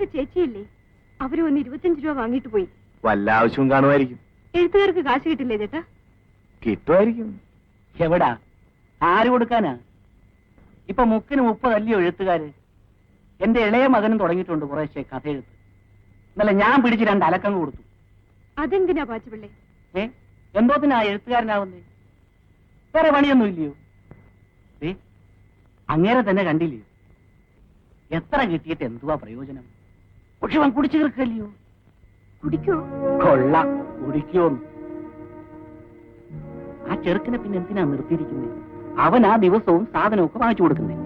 അവിടുത്തെ ചേച്ചിയില്ലേ, അവര് വന്ന് 25 രൂപ വാങ്ങിട്ട് പോയി. വല്ല ആവശ്യവും കാണുമായിരിക്കും. എഴുത്തുകാർക്ക് കാശ് കിട്ടില്ലേ ചേട്ടാ? കിട്ടുമായിരിക്കും. എവിടാ, ആര് കൊടുക്കാനാ? ഇപ്പൊ 30 അല്ലയോ എഴുത്തുകാര്. എന്റെ ഇളയ മകനും തുടങ്ങിയിട്ടുണ്ട് കുറേശ്ശെ കഥ എഴുത്ത്. ഇന്നലെ ഞാൻ പിടിച്ച് 2 അലക്കം കൊടുത്തു. അതെന്തിനാ പാച്ചുപിള്ളേ? എന്തോത്തിനാ എഴുത്തുകാരനാവുന്നേ? വേറെ പണിയൊന്നും ഇല്ലയോ? അങ്ങേരെ തന്നെ കണ്ടില്ലയോ? എത്ര കിട്ടിയിട്ട് എന്തുവാ പ്രയോജനം? പക്ഷെ അവൻ കുടിച്ചു തീർക്കല്ലയോ? കുടിക്കോ? കൊള്ളാം, കുടിക്കോന്ന്. ആ ചെറുക്കിനെ പിന്നെ എന്തിനാ നിർത്തിയിരിക്കുന്നേ? അവൻ ആ ദിവസവും സാധനമൊക്കെ വാങ്ങിച്ചു കൊടുക്കുന്നേ.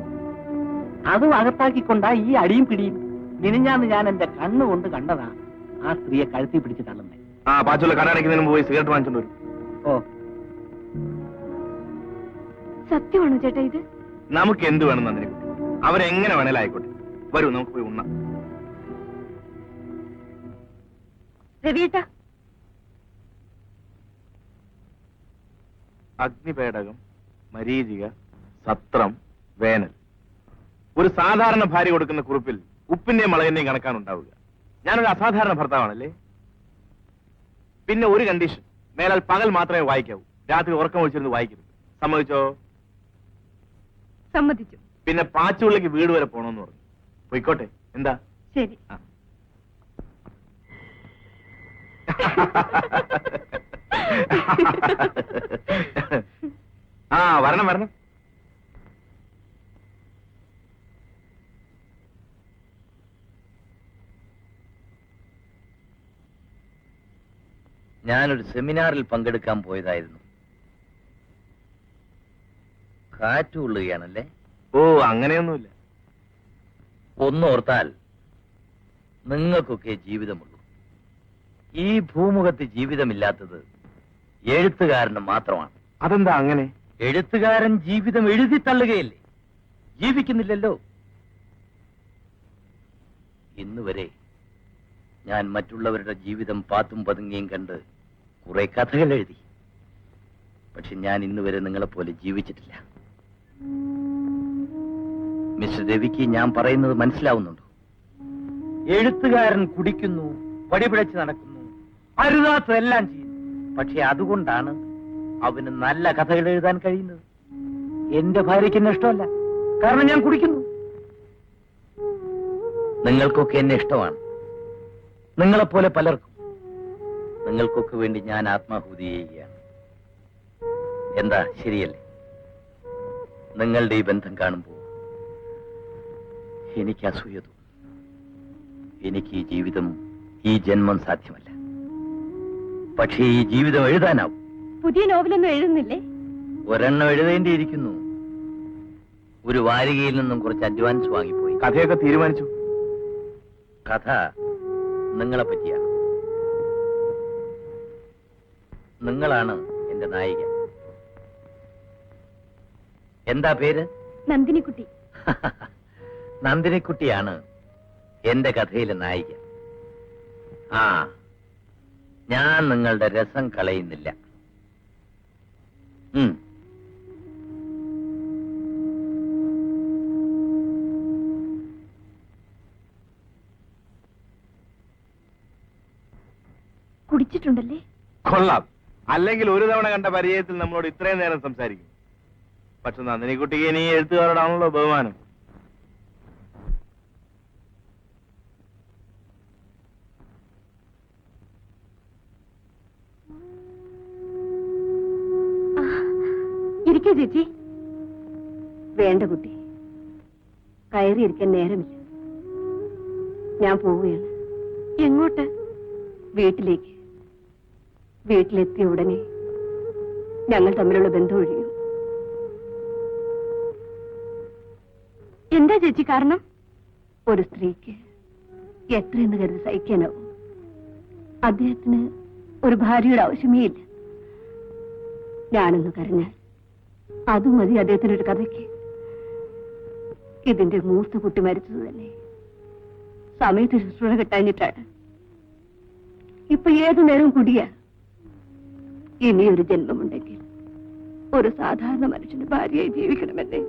അതും അകത്താക്കിക്കൊണ്ടാ ഈ അടിയും പിടിയും. മിനിഞ്ഞാന്ന് ഞാൻ എന്റെ കണ്ണുകൊണ്ട് കണ്ടതാ ആ സ്ത്രീയെ കഴുത്തി പിടിച്ച് തള്ളുന്നേ. ആ പാച്ചുള്ള കടയടയ്ക്കുന്നതിന് പോയി സിഗരറ്റ് വാങ്ങിച്ചോണ്ട് വരും. ഓ, സത്യമാണോ ചേട്ടാ ഇത്? നമുക്ക് എന്ത് വേണം നന്ദിനി കുട്ടി, അവരെങ്ങനെ വേണേലും ആയിക്കോട്ടെ. വരൂ, നമുക്ക് പോയി ഉണ്ണാം. രവിയേട്ടാ, അഗ്നിപേടകം, മരീചിക, സത്രം, വേനൽ. ഒരു സാധാരണ ഭാര്യ കൊടുക്കുന്ന കുറിപ്പിൽ ഉപ്പിന്റെയും മുളകിന്റെയും കണക്കാണുണ്ടാവുക. ഞാനൊരു അസാധാരണ ഭർത്താവാണല്ലേ. പിന്നെ ഒരു കണ്ടീഷൻ, മേലാൽ പകൽ മാത്രമേ വായിക്കാവൂ, രാത്രി ഉറക്കം ഒഴിച്ചിരുന്ന് വായിക്കരുത്. സമ്മതിച്ചോ? സമ്മതിച്ചു. പിന്നെ പാച്ചുള്ളിക്ക് വീട് വരെ പോണോന്ന് പറഞ്ഞു. പോയിക്കോട്ടെ, എന്താ? ശരി. ആ, വരണം വരണം. ഞാനൊരു സെമിനാറിൽ പങ്കെടുക്കാൻ പോയതായിരുന്നു. കാറ്റുകൊള്ളുകയാണല്ലേ? ഓ, അങ്ങനെയൊന്നുമില്ല. ഒന്നോർത്താൽ നിങ്ങൾക്കൊക്കെ ജീവിതമുള്ളൂ. ഈ ഭൂമുഖത്ത് ജീവിതമില്ലാത്തത് എഴുത്തുകാരന് മാത്രമാണ്. അതെന്താ അങ്ങനെ? എഴുത്തുകാരൻ ജീവിതം എഴുതി തള്ളുകയല്ലേ, ജീവിക്കുന്നില്ലല്ലോ. ഇന്നുവരെ ഞാൻ മറ്റുള്ളവരുടെ ജീവിതം പാത്തും പതുങ്ങിയും കണ്ട് കുറെ കഥകൾ എഴുതി. പക്ഷെ ഞാൻ ഇന്നുവരെ നിങ്ങളെപ്പോലെ ജീവിച്ചിട്ടില്ല. മിസ്റ്റർ രവിക്ക് ഞാൻ പറയുന്നത് മനസ്സിലാവുന്നുണ്ടോ? എഴുത്തുകാരൻ കുടിക്കുന്നു, വടിപിഴച്ച് നടക്കുന്നു, അരുതാത്തതെല്ലാം ചെയ്യുന്നു. പക്ഷെ അതുകൊണ്ടാണ് അവന് നല്ല കഥകൾ എഴുതാൻ കഴിയുന്നത്. എന്റെ ഭാര്യയ്ക്ക് എന്നെ ഇഷ്ടമല്ല, കാരണം ഞാൻ കുടിക്കുന്നു. നിങ്ങൾക്കൊക്കെ എന്നെ ഇഷ്ടമാണ്, നിങ്ങളെപ്പോലെ പലർക്കും. നിങ്ങൾക്കൊക്കെ വേണ്ടി ഞാൻ ആത്മാഹുതി ചെയ്യുകയാണ്. എന്താ, ശരിയല്ലേ? നിങ്ങളുടെ ഈ ബന്ധം കാണുമ്പോൾ എനിക്ക് അസൂയ തോന്നും. എനിക്ക് ഈ ജീവിതം, ഈ ജന്മം സാധ്യമല്ല. പക്ഷേ ഈ ജീവിതം എഴുതാനാവും. പുതിയ നോവലൊന്നും എഴുതുന്നില്ലേ? ഒരെണ്ണം എഴുതേണ്ടിയിരിക്കുന്നു. ഒരു വാരികയിൽ നിന്നും കുറച്ച് അഡ്വാൻസ് വാങ്ങിപ്പോയി. കഥയൊക്കെ തീരുമാനിച്ചു? കഥ നിങ്ങളെ പറ്റിയാണ്. നിങ്ങളാണ് എന്റെ നായിക. എന്താ പേര്? നന്ദിനിക്കുട്ടി. നന്ദിനിക്കുട്ടിയാണ് എന്റെ കഥയിലെ നായിക. ആ, ഞാൻ നിങ്ങളുടെ രസം കളയുന്നില്ല. കുടിച്ചിട്ടുണ്ടല്ലേ? കൊള്ളാം. അല്ലെങ്കിൽ ഒരു തവണ കണ്ട പരിചയത്തിൽ നമ്മളോട് ഇത്രയും നേരം സംസാരിക്കും. പക്ഷെ നന്ദിനിക്കുട്ടിക്ക് ഇനി എഴുത്തുകാരോടാണല്ലോ ബഹുമാനം. ഇരിക്കൂ ചേച്ചി. വേണ്ട കുട്ടി, കയറിയിരിക്കാൻ നേരമില്ല. ഞാൻ പോവുകയാണ്. എങ്ങോട്ട്? വീട്ടിലേക്ക്. വീട്ടിലെത്തിയ ഉടനെ ഞങ്ങൾ തമ്മിലുള്ള ബന്ധം ഒഴിയും. എന്താ ചേച്ചി കാരണം? ഒരു സ്ത്രീക്ക് എത്രയെന്ന് കരുതി സഹിക്കാനാവും? അദ്ദേഹത്തിന് ഒരു ഭാര്യയുടെ ആവശ്യമേ ഇല്ല. ഞാനൊന്ന് കരഞ്ഞാൽ അതും മതി അദ്ദേഹത്തിനൊരു കഥയ്ക്ക്. ഇതിന്റെ മൂത്ത കുട്ടി മരിച്ചത് തന്നെ സമയത്ത് ശുശ്രൂഷ കിട്ടാഞ്ഞിട്ടാണ്. ഇപ്പൊ ഏതു നേരവും കുടിയാ. ഇനിയൊരു ജന്മമുണ്ടെങ്കിൽ ഒരു സാധാരണ മനുഷ്യന് ഭാര്യയായി ജീവിക്കണമെന്നേ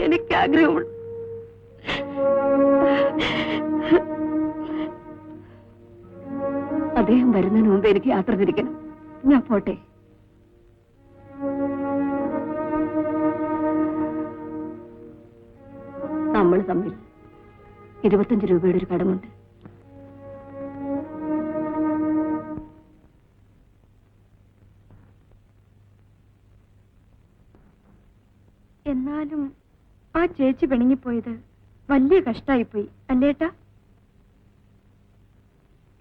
എനിക്ക് ആഗ്രഹമുള്ളൂ. അദ്ദേഹം വരുന്നതിന് മുമ്പ് എനിക്ക് യാത്ര തിരിക്കണം. ഞാൻ പോട്ടെ. നമ്മൾ തമ്മിൽ 25 രൂപയുടെ ഒരു കടമുണ്ട്. എന്നാലും ആ ചേച്ചി പിണങ്ങിപ്പോയത് വലിയ കഷ്ടായിപ്പോയി അല്ലേട്ടാ?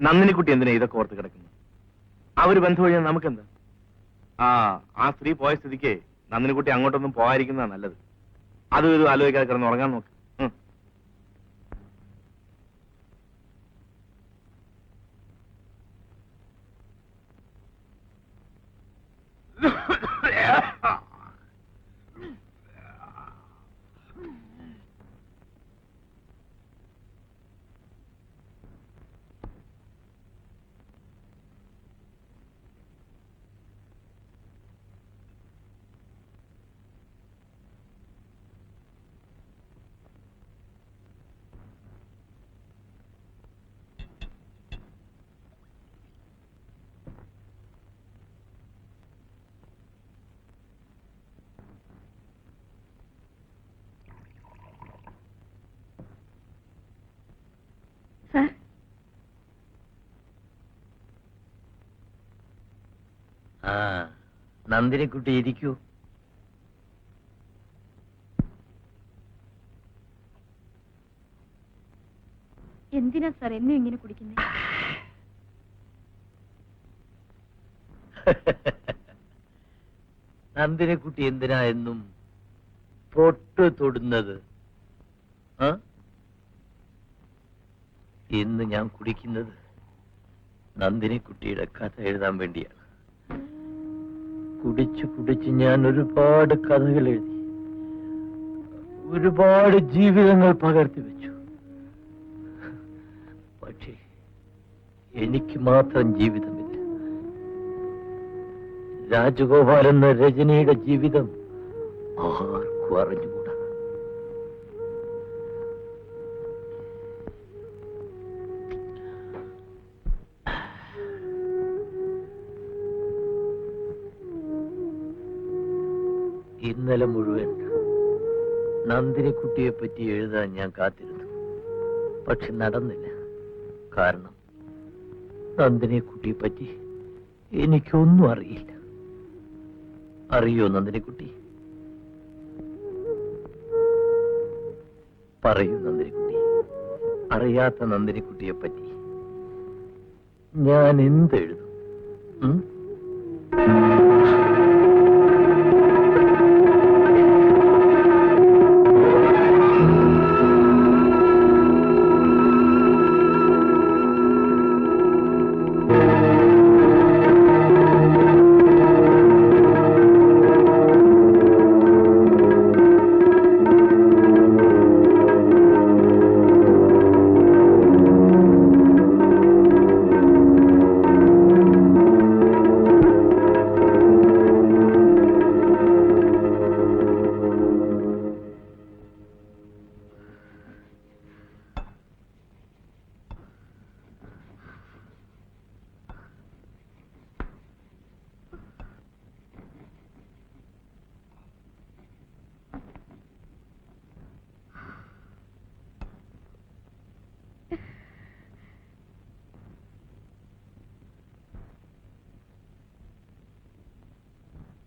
നന്ദിനിക്കുട്ടി എന്തിനാ ഇതൊക്കെ ഓർത്ത് കിടക്കുന്നു? അവര് ബന്ധം കഴിഞ്ഞാൽ നമുക്കെന്താ? ആ സ്ത്രീ പോയ സ്ഥിതിക്ക് നന്ദിനിക്കുട്ടി അങ്ങോട്ടൊന്നും പോകാതിരിക്കുന്നതാ നല്ലത്. അതും ഇത് ആലോചിക്കാതെ കിടന്ന് ഉറങ്ങാൻ നോക്ക്. സാർ, നന്ദിനിക്കുട്ടി ഇരിക്കൂ. എന്തിനാ സാർ എന്നും ഇങ്ങനെ കുടിക്കുന്നത്? നന്ദിനിക്കുട്ടി എന്തിനാ എന്നും പൊട്ട് തൊടുന്നത്? ഇന്ന് ഞാൻ കുടിക്കുന്നത് നന്ദിനിക്കുട്ടിയുടെ കഥ എഴുതാൻ വേണ്ടിയാണ്. കുടിച്ചു കുടിച്ച് ഞാൻ ഒരുപാട് കഥകൾ എഴുതി, ഒരുപാട് ജീവിതങ്ങൾ പകർത്തി വെച്ചു. പക്ഷേ എനിക്ക് മാത്രം ജീവിതമില്ല. രാജഗോപാൽ എന്ന രജനിയുടെ ജീവിതം ആർക്കും അറിഞ്ഞുകൂടാ. ഇന്നലെ മുഴുവൻ നന്ദിനിക്കുട്ടിയെ പറ്റി എഴുതാൻ ഞാൻ കാത്തിരുന്നു. പക്ഷെ നടന്നില്ല. കാരണം നന്ദിനിക്കുട്ടിയെ പറ്റി എനിക്കൊന്നും അറിയില്ല. അറിയോ നന്ദിനിക്കുട്ടി? പറയൂ നന്ദിനിക്കുട്ടി, അറിയാത്ത നന്ദിനിക്കുട്ടിയെ പറ്റി ഞാൻ എന്തെഴുതും?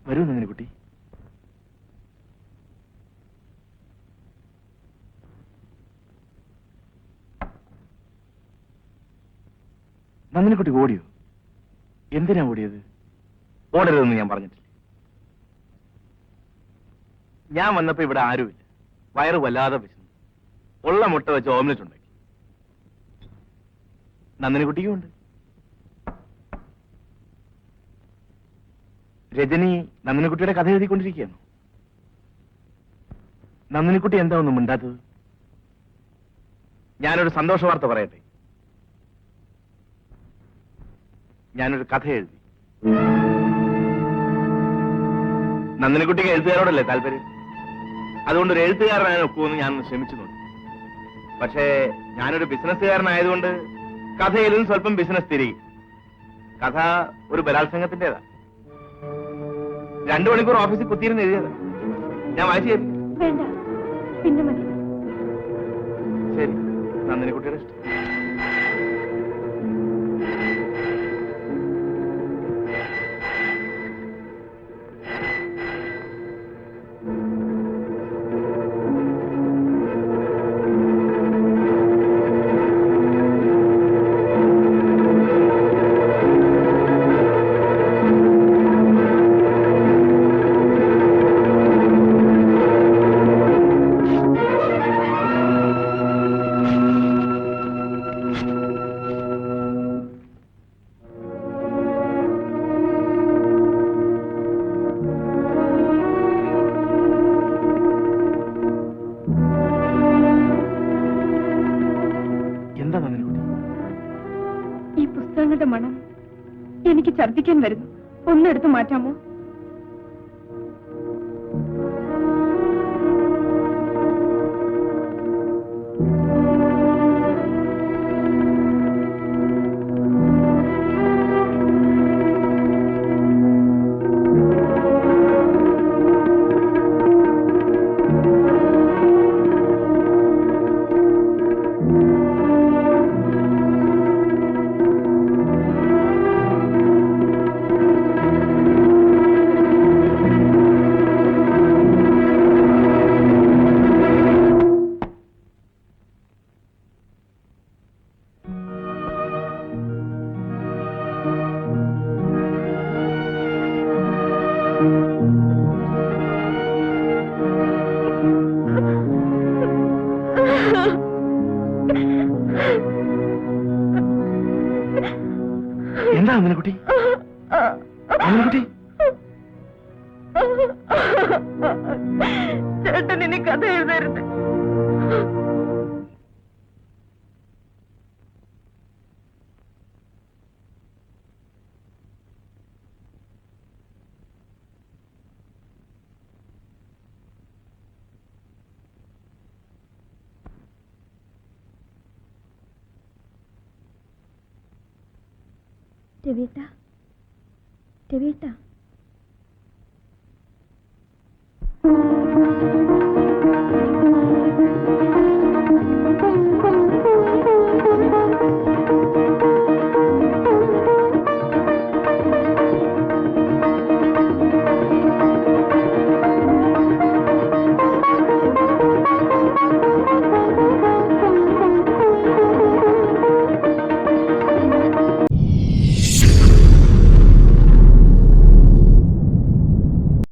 വരൂ നന്ദിനിക്കുട്ടി. നന്ദിനിക്കുട്ടി ഓടിയോ? എന്തിനാ ഓടിയത്? ഓടരുതെന്ന് ഞാൻ പറഞ്ഞിട്ടില്ല. ഞാൻ വന്നപ്പോ ഇവിടെ ആരുമില്ല. വയറ് വല്ലാതെ വിശന്നു. ഉള്ള മുട്ട വെച്ച് ഓംലെറ്റ് ഉണ്ടാക്കി. നന്ദിനിക്കുട്ടിയും ഉണ്ട്. രജനി നന്ദിനിക്കുട്ടിയുടെ കഥ എഴുതിക്കൊണ്ടിരിക്കുകയാണ്. നന്ദിനിക്കുട്ടി എന്താ ഒന്നും മിണ്ടാത്തത്? ഞാനൊരു സന്തോഷ വാർത്ത പറയട്ടെ. ഞാനൊരു കഥ എഴുതി. നന്ദിനിക്കുട്ടിക്ക് എഴുത്തുകാരോടല്ലേ താല്പര്യം? അതുകൊണ്ട് ഒരു എഴുത്തുകാരനായ ഒക്കുമെന്ന് ഞാൻ ശ്രമിച്ചു നോക്കി. പക്ഷേ ഞാനൊരു ബിസിനസ്സുകാരനായതുകൊണ്ട് കഥയിലും സ്വല്പം ബിസിനസ് തിരികെ. കഥ ഒരു ബലാത്സംഗത്തിന്റേതാ. 2 മണിക്കൂർ ഓഫീസിൽ കുത്തിയിരുന്ന് എഴുതിയതാ. ഞാൻ വായിച്ചു തരും. വേണ്ട, പിന്നെ മതി. ശരി, നന്ദിനി കുട്ടിയുടെ ഇഷ്ടം. എന്താ നന്ദിനി കുട്ടി? ഈ പുസ്തകങ്ങളുടെ മണം എനിക്ക് ഛർദ്ദിക്കാൻ വരുന്നു. ഒന്നെടുത്ത് മാറ്റാമോ? എന്താ നന്ദിനി കുട്ടി? നന്ദിനി കുട്ടി, ചേട്ടൻ ഇനി കഥ എഴുതരുത്. രവീട്ട, രവീട്ട.